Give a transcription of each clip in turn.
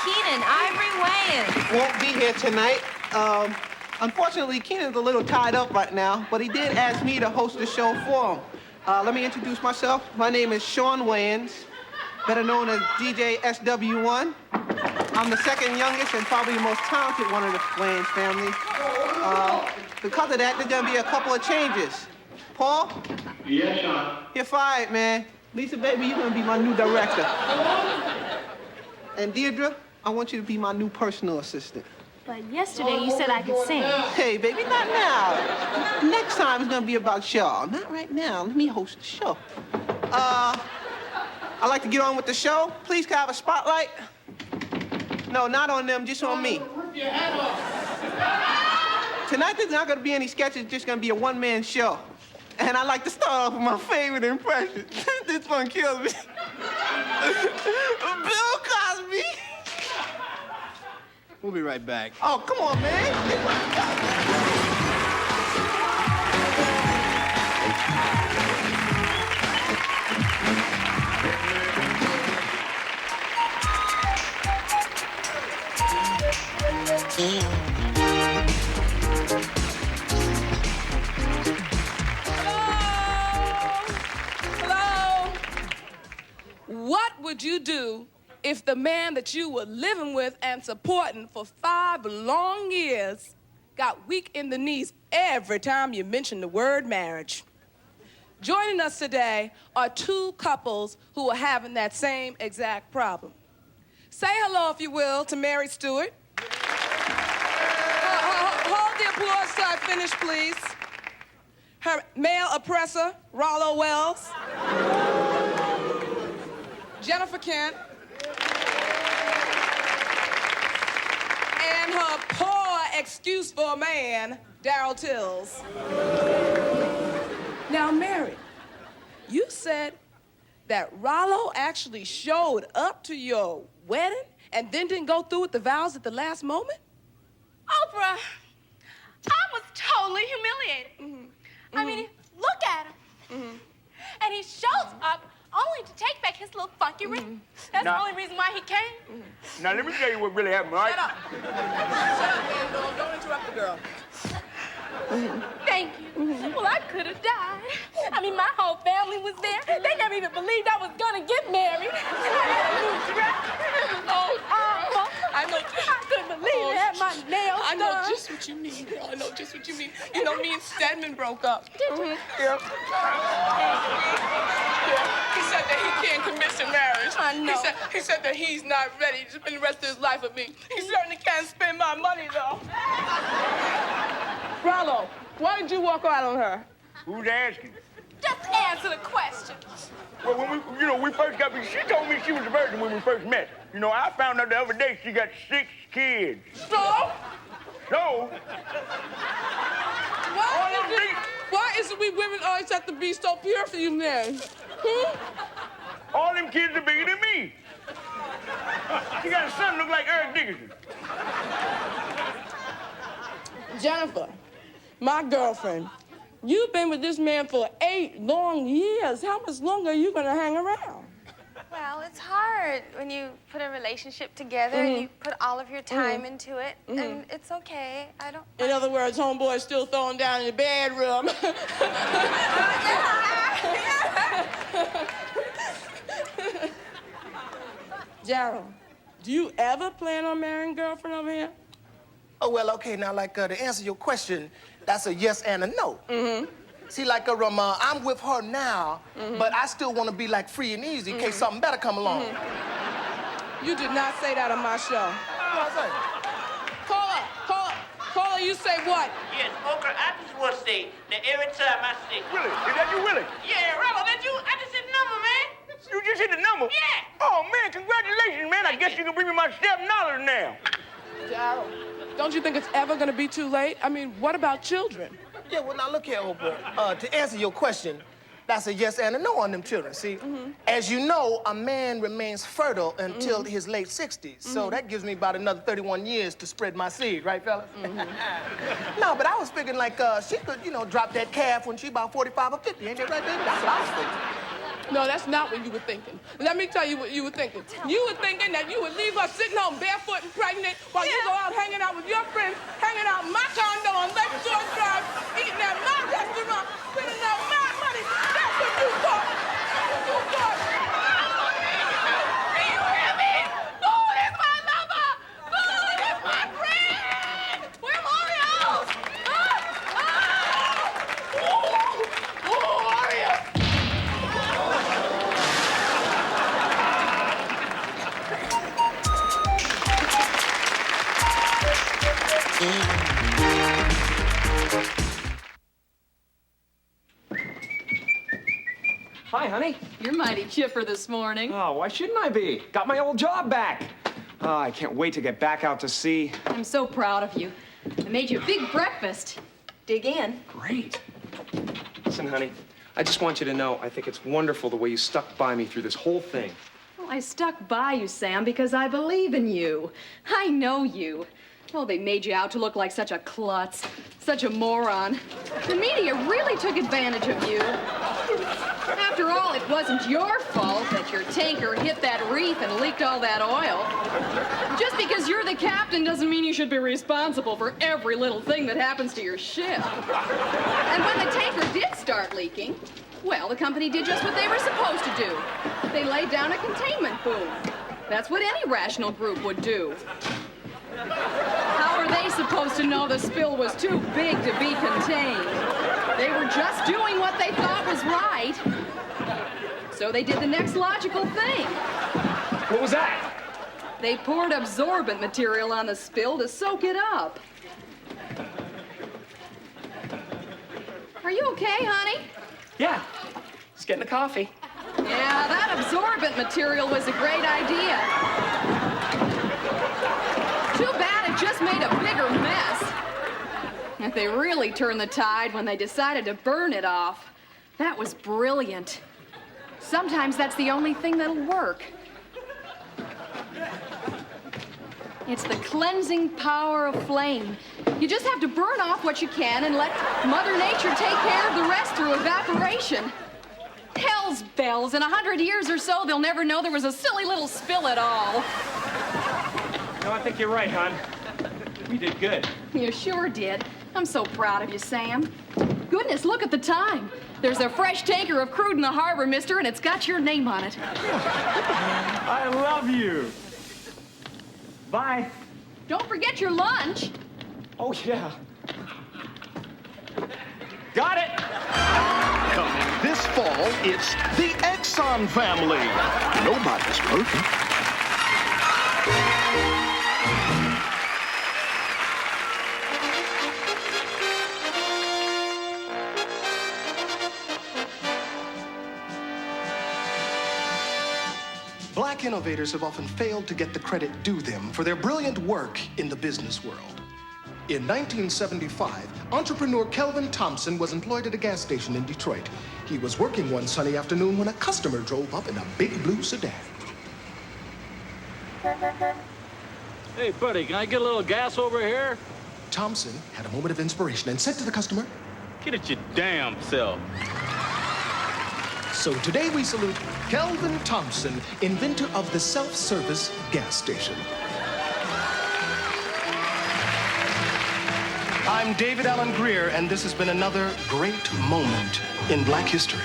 Keenan Ivory Wayans. Won't be here tonight. Unfortunately, Keenan's a little tied up right now, but he did ask me to host the show for him. Let me introduce myself. My name is Sean Wayans, better known as DJ SW1. I'm the second youngest and probably the most talented one of the Wayans family. Because of that, there's gonna be a couple of changes. Paul? Yeah, Sean. You're fired, man. Lisa, baby, you're gonna be my new director. And Deirdre, I want you to be my new personal assistant. But yesterday you said I could sing. Hey, baby, not now. Next time it's gonna be about y'all. Not right now. Let me host the show. I'd like to get on with the show. Please, can I have a spotlight? No, not on them, just on me. Tonight there's not gonna be any sketches, it's just gonna be a one-man show. And I'd like to start off with my favorite impression. This one kills me. Bill Cosby. We'll be right back. Oh, come on, man. Hello? What would you do if the man that you were living with and supporting for 5 long years got weak in the knees every time you mentioned the word marriage? Joining us today are 2 couples who are having that same exact problem. Say hello, if you will, to Mary Stewart. Hold the applause till I finish, please. Her male oppressor, Rollo Wells. Jennifer Kent. And her poor excuse for a man, Darryl Tills. Now, Mary, you said that Rollo actually showed up to your wedding and then didn't go through with the vows at the last moment? Oprah, I was totally humiliated. I mean, look at him. And he shows up only to take back his little funky ring. That's the only reason why he came. Now, let me tell you what really happened, right? Shut up. Shut up, man. Don't interrupt the girl. Thank you. Well, I could have died. I mean, my whole family was there. They never even believed I was gonna get married. I had a new dress. I know. I couldn't believe it. I had my nails I know done. just what you mean, girl. I know just what you mean. You know, me and Stedman broke up. Did you? Yeah. He said that he can't commit to marriage. I know. He said that he's not ready to spend the rest of his life with me. He certainly can't spend my money, though. Rollo, why did you walk out on her? Who's asking? Just answer the question. Well, when we first got married, she told me she was a virgin when we first met. You know, I found out the other day she got 6 kids. So? So, Why is it we women always have to be so pure for you men? all them kids are bigger than me. She got a son look like Eric Dickerson. Jennifer, my girlfriend, you've been with this man for 8 long years. How much longer are you gonna hang around? Well, it's hard when you put a relationship together and you put all of your time into it, and it's okay. I don't. In other words, homeboy's still throwing down in the bedroom. Gerald, do you ever plan on marrying girlfriend over here? Oh, well, okay, now, like, to answer your question, that's a yes and a no. See, like, I'm with her now, but I still want to be, like, free and easy in case something better come along. You did not say that on my show. What did I say? Caller, you say what? Yes, Oka, I just want to say that every time I say... Willie, is that you, Willie? Yeah, Rollo, that you? I just hit the number, man. You just hit the number? Yeah. Oh, man, congratulations, man. I guess you can bring me my $7 now. Gerald, don't you think it's ever gonna be too late? I mean, what about children? Yeah, well, now, look here, old boy. To answer your question, that's a yes and a no on them children, see? As you know, a man remains fertile until his late 60s, so that gives me about another 31 years to spread my seed, right, fellas? No, but I was figuring, like, she could, drop that calf when she about 45 or 50, ain't that right, baby? That's what I was thinking. No, that's not what you were thinking. Let me tell you what you were thinking. You were thinking that you would leave her sitting home barefoot and pregnant while you go out hanging out with your friends, hanging out in my condo on Lakeshore Drive, eating at my restaurant, spending all my money. That's what you thought. That's what you thought. Do you hear me? Food is my lover. Food is my friend. We're Oreos. Oreos. Hi, honey. You're mighty chipper this morning. Oh, why shouldn't I be? Got my old job back. Oh, I can't wait to get back out to sea. I'm so proud of you. I made you a big breakfast. Dig in. Great. Listen, honey, I just want you to know I think it's wonderful the way you stuck by me through this whole thing. Well, I stuck by you, Sam, because I believe in you. I know you. Oh, they made you out to look like such a klutz, such a moron. The media really took advantage of you. After all, it wasn't your fault that your tanker hit that reef and leaked all that oil. Just because you're the captain doesn't mean you should be responsible for every little thing that happens to your ship. And when the tanker did start leaking, well, the company did just what they were supposed to do. They laid down a containment boom. That's what any rational group would do. How are they supposed to know the spill was too big to be contained? They were just doing what they thought was right. So they did the next logical thing. What was that? They poured absorbent material on the spill to soak it up. Are you okay, honey? Yeah, just getting a coffee. Yeah, that absorbent material was a great idea. Too bad it just made a bigger mess. If they really turned the tide when they decided to burn it off, that was brilliant. Sometimes that's the only thing that'll work. It's the cleansing power of flame. You just have to burn off what you can and let Mother Nature take care of the rest through evaporation. Hell's bells, in 100 years or so, they'll never know there was a silly little spill at all. No, I think you're right, hon. We did good. You sure did. I'm so proud of you, Sam. Goodness, look at the time. There's a fresh tanker of crude in the harbor, mister, and it's got your name on it. I love you. Bye. Don't forget your lunch. Oh, yeah. Got it. Coming this fall, it's the Exxon family. Nobody's perfect. Black innovators have often failed to get the credit due them for their brilliant work in the business world. In 1975, entrepreneur Kelvin Thompson was employed at a gas station in Detroit. He was working one sunny afternoon when a customer drove up in a big blue sedan. Hey, buddy, can I get a little gas over here? Thompson had a moment of inspiration and said to the customer, Get it your damn self. So today we salute Kelvin Thompson, inventor of the self-service gas station. I'm David Allen Greer, and this has been another great moment in Black history.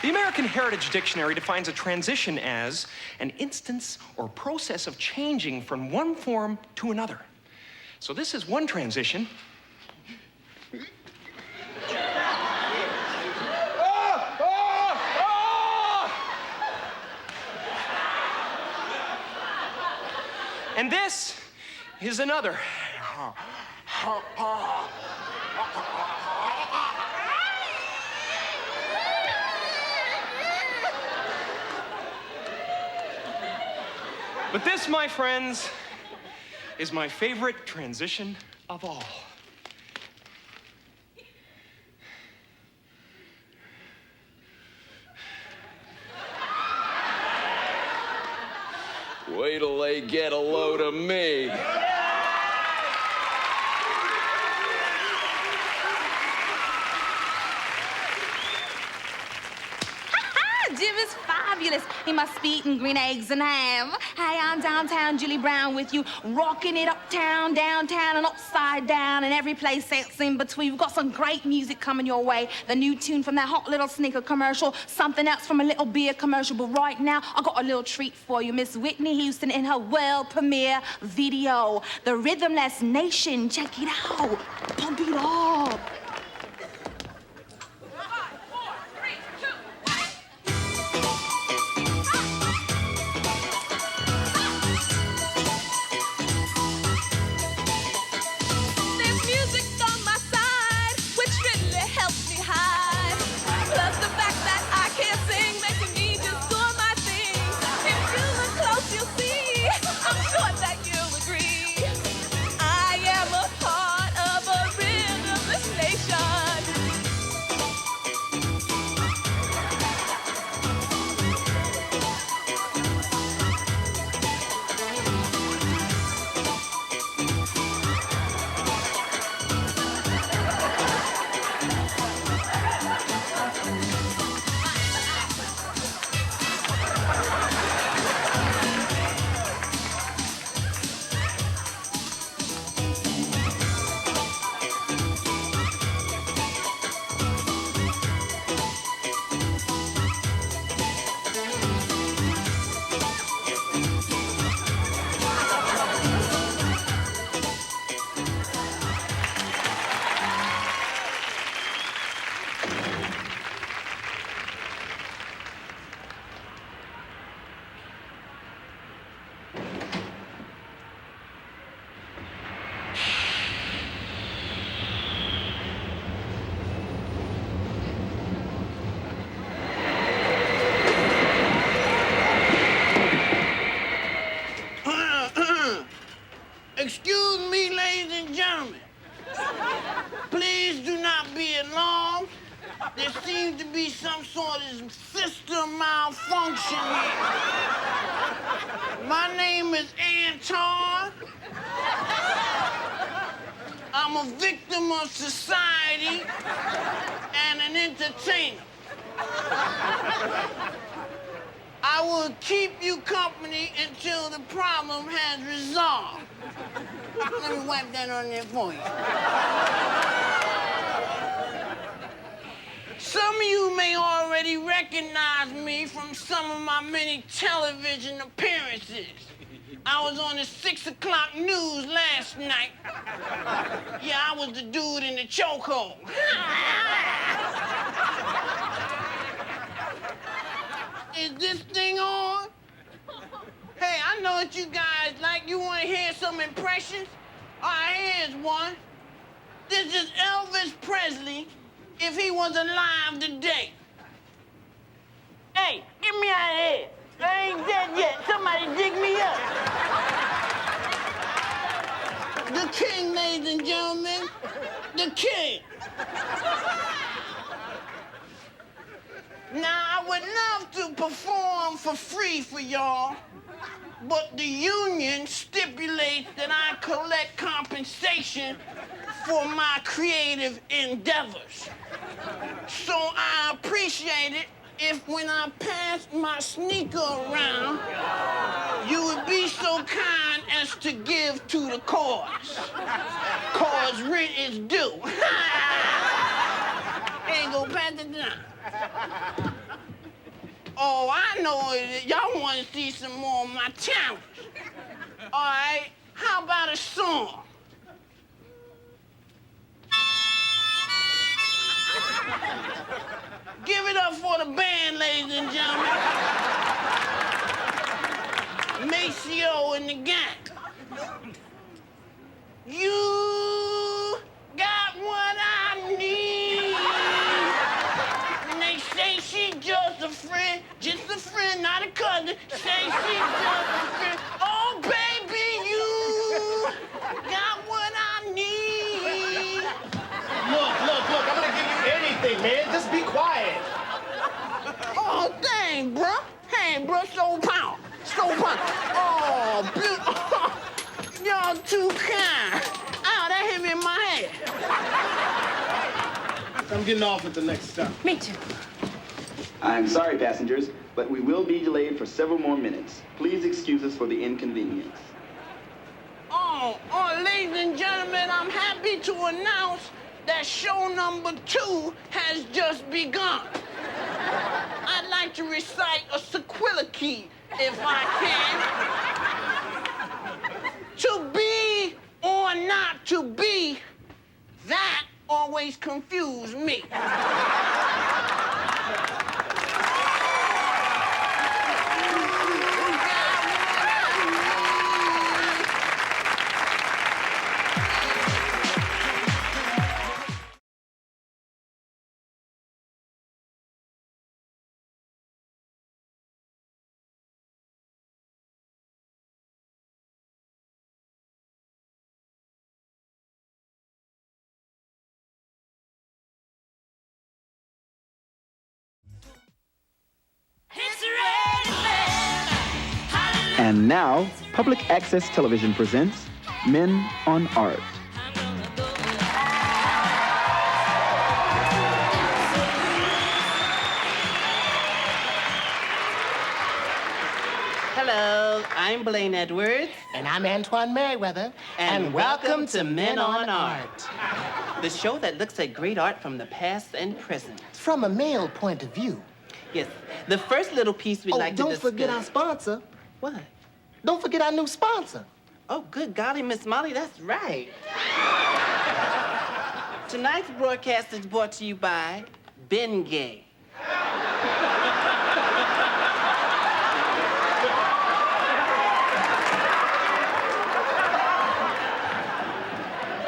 The American Heritage Dictionary defines a transition as an instance or process of changing from one form to another. So this is one transition. And this is another. But this, my friends, is my favorite transition of all. Wait till they get a load of me. Jim is fabulous. He must be eating green eggs and ham. Hey, I'm downtown Julie Brown with you, rocking it uptown, downtown, and upside down, and every place else in between. We've got some great music coming your way. The new tune from that hot little sneaker commercial, something else from a little beer commercial. But right now, I got a little treat for you. Miss Whitney Houston in her world premiere video, The Rhythmless Nation. Check it out. Pump it up. Excuse me, ladies and gentlemen. Please do not be alarmed. There seems to be some sort of system malfunction here. My name is Anton. I'm a victim of society and an entertainer. I will keep you company until the problem has resolved. Let me wipe that on there for you. Some of you may already recognize me from some of my many television appearances. I was on the 6 o'clock news last night. Yeah, I was the dude in the chokehold. Is this thing on? Hey, I know what you guys like. You want to hear some impressions? All right, here's one. This is Elvis Presley if he was alive today. Hey, get me out of here. I ain't dead yet. Somebody dig me up. The king, ladies and gentlemen. The king. Now, I would love to perform for free for y'all, but the union stipulates that I collect compensation for my creative endeavors. So I appreciate it if when I pass my sneaker around, you would be so kind as to give to the cause. Cause rent is due. Hey, go pass it down. Oh, I know it. Y'all want to see some more of my talent. All right, how about a song? Give it up for the band, ladies and gentlemen. Maceo and the gang. You got what I need. And they say she's just a friend, not a cousin. Say she's just a friend. Hey, bro, slow pound. Slow pound. Oh, beautiful. Y'all too kind. Ow, that hit me in my head. I'm getting off at the next stop. Me too. I'm sorry, passengers, but we will be delayed for several more minutes. Please excuse us for the inconvenience. Oh, ladies and gentlemen, I'm happy to announce that show number 2 has just begun. I'd like to recite a sequelicy, if I can. To be or not to be, that always confused me. And now, Public Access Television presents Men on Art. Hello, I'm Blaine Edwards. And I'm Antoine Merriweather. And welcome to Men on Art, the show that looks at great art from the past and present. From a male point of view. Yes, the first little piece we'd like to discuss... don't forget our sponsor. What? Don't forget our new sponsor. Oh, good golly, Miss Molly, that's right. Tonight's broadcast is brought to you by Ben Gay.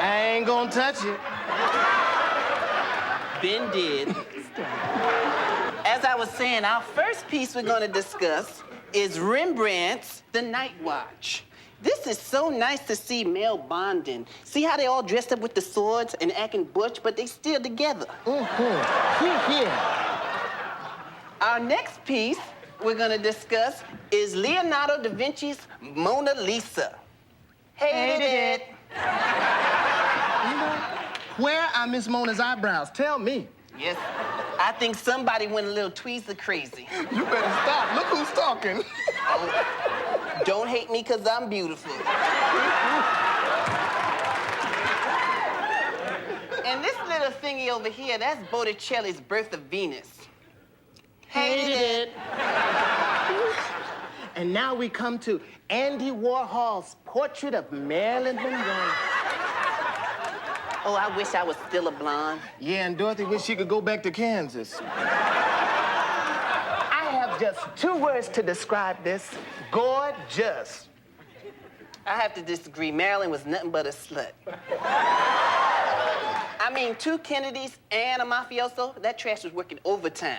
I ain't gonna touch it. Ben did. As I was saying, our first piece we're going to discuss is Rembrandt's The Night Watch. This is so nice to see male bonding. See how they all dressed up with the swords and acting butch, but they still together. Here. Our next piece we're going to discuss is Leonardo da Vinci's Mona Lisa. Hated it. Where are Miss Mona's eyebrows? Tell me. Yes, I think somebody went a little tweezer crazy. You better stop. Look who's talking. Oh, don't hate me because I'm beautiful. And this little thingy over here, that's Botticelli's Birth of Venus. Hated it. And now we come to Andy Warhol's portrait of Marilyn Monroe. Oh, I wish I was still a blonde. Yeah, and Dorothy wish she could go back to Kansas. I have just 2 words to describe this. Gorgeous. I have to disagree. Marilyn was nothing but a slut. I mean, 2 Kennedys and a mafioso, that trash was working overtime.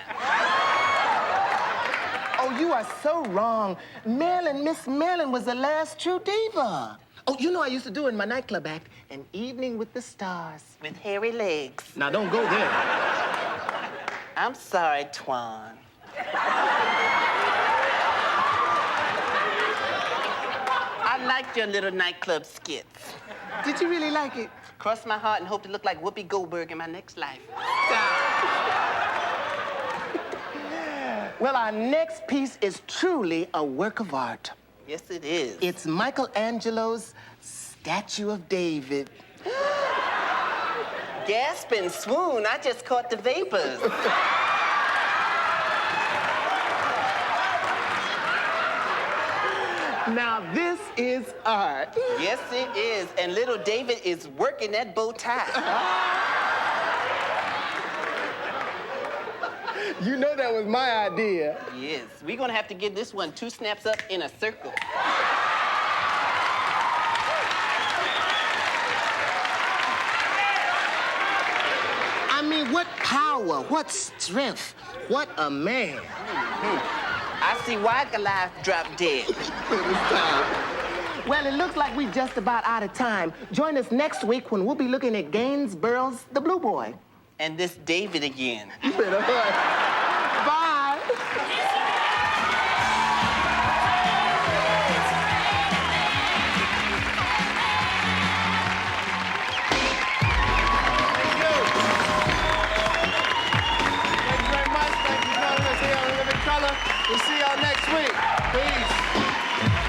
Oh, you are so wrong. Miss Marilyn was the last true diva. Oh, you know I used to do in my nightclub act, An Evening with the Stars. With hairy legs. Now, don't go there. I'm sorry, Twan. I liked your little nightclub skits. Did you really like it? Cross my heart and hope to look like Whoopi Goldberg in my next life. Well, our next piece is truly a work of art. Yes, it is. It's Michelangelo's Statue of David. Gasp and swoon, I just caught the vapors. Now, this is art. Yes, it is. And little David is working that bow tie. You know that was my idea. Yes. We're going to have to give this one 2 snaps up in a circle. I mean, what power, what strength, what a man. I see why Goliath dropped dead. Well, it looks like we're just about out of time. Join us next week when we'll be looking at Gainsborough's The Blue Boy. And this David again. You better hurry.